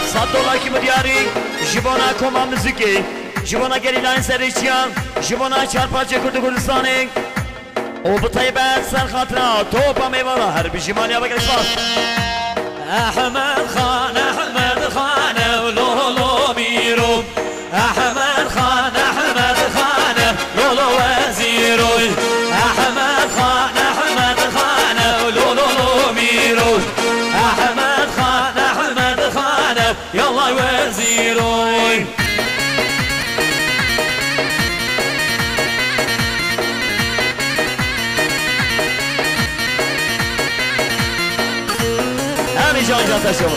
$100 کی مدیاری جبانا کما موزیکی جبانا گریلان سریچیان جبانا چارپاچه کرد گلستانی او بطیبت سر خاطرها توپا میوانا هر بی جمالیا بگرش باز احمد خان لولو میرو احمد خان لولو وزیرو احمد خان لولو میرو احمد خان یالله وزیرو همین جان جان شما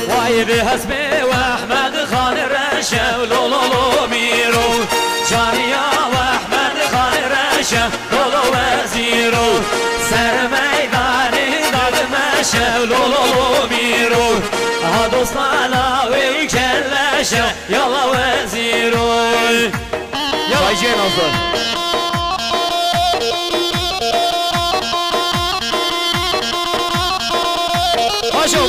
وای به حسب و احمد خان رشا لولو میرو جانیا و احمد خان رشا لولو وزیرو سر میدان داد مشا لولو میرو ها دوستانا و کلشا یالا وزیرو Vay Cenazlar Başo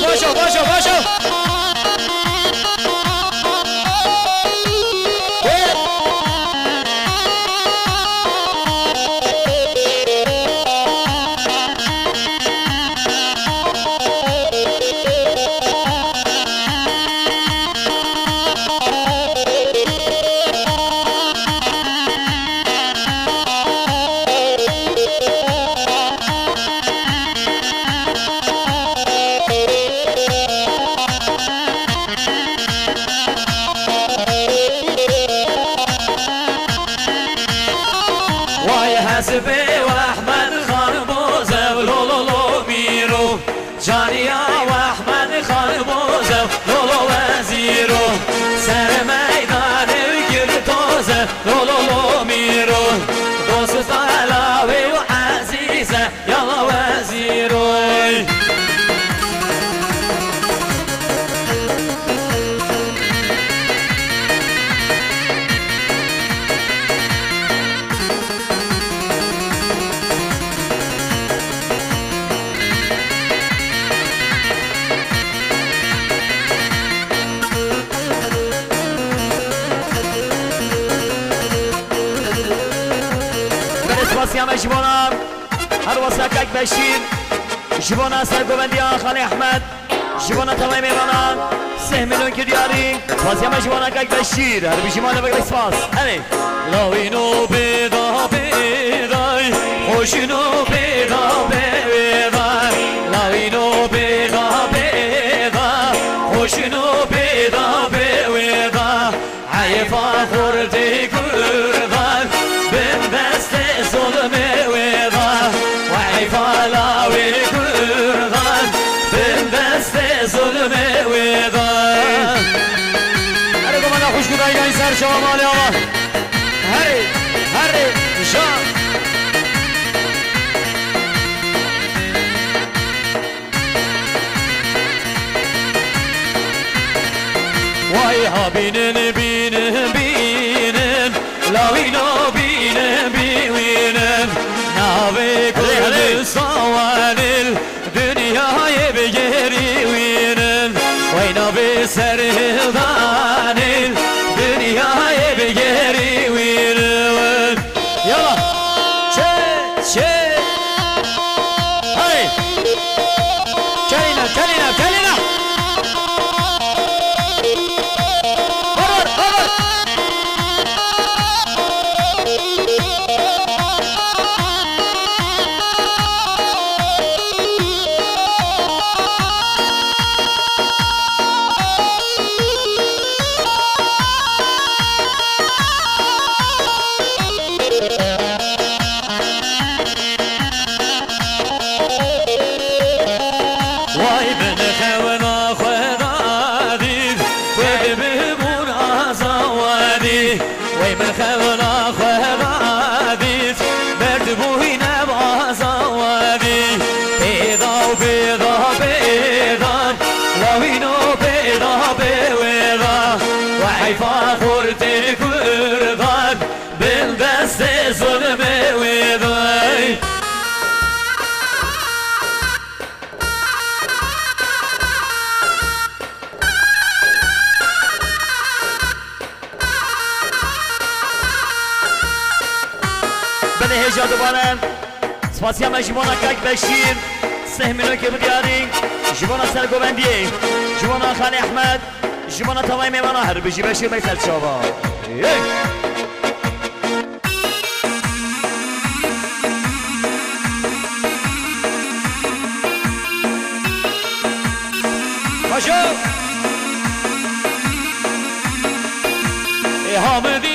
حسبي واحمد خان بوزه لولو ميرو جانيا واحمد خان بوزه لولو وزيرو سر ميدان وكرتوزه لولو ميرو دوست علاوي وعزيزه يلا وزيرو همه جوانا هر وساکک بشیر جوانا سرگوبندیان خالی احمد جوانا تمام میوانان 3 میلیون که دیاری باز همه جوانا کک بشیر هر بی جوانا بگرد سپاس همه لاوینو بیدا بیدای خوشینو بیدا بیدای لاوینو بیدا بیدا خوشینو بیدا بیدا عیفا خوردی کردن بین دست ظلم ویدا وعیفا لاوی کردن بین دست ظلم ویدا هره گمانا خوش کدایی گایی سر شما مالی آقا هره شام وای ها بینن بینن بینن لاوینو بینن بینن ناوی کردستان الدنیای بگیری وینن وای ناوی سرهدان الدنیای بگیری وینن یلا چه هی کلینا هلی هجا دوباره سپاسی همه جوانا کک بشیر 3 میلیون که بدیاری جوانا سرگوبندی جوانا خالی احمد جوانا تمام میوانا هر بجی بشیر بیتر چابا باشو حامدی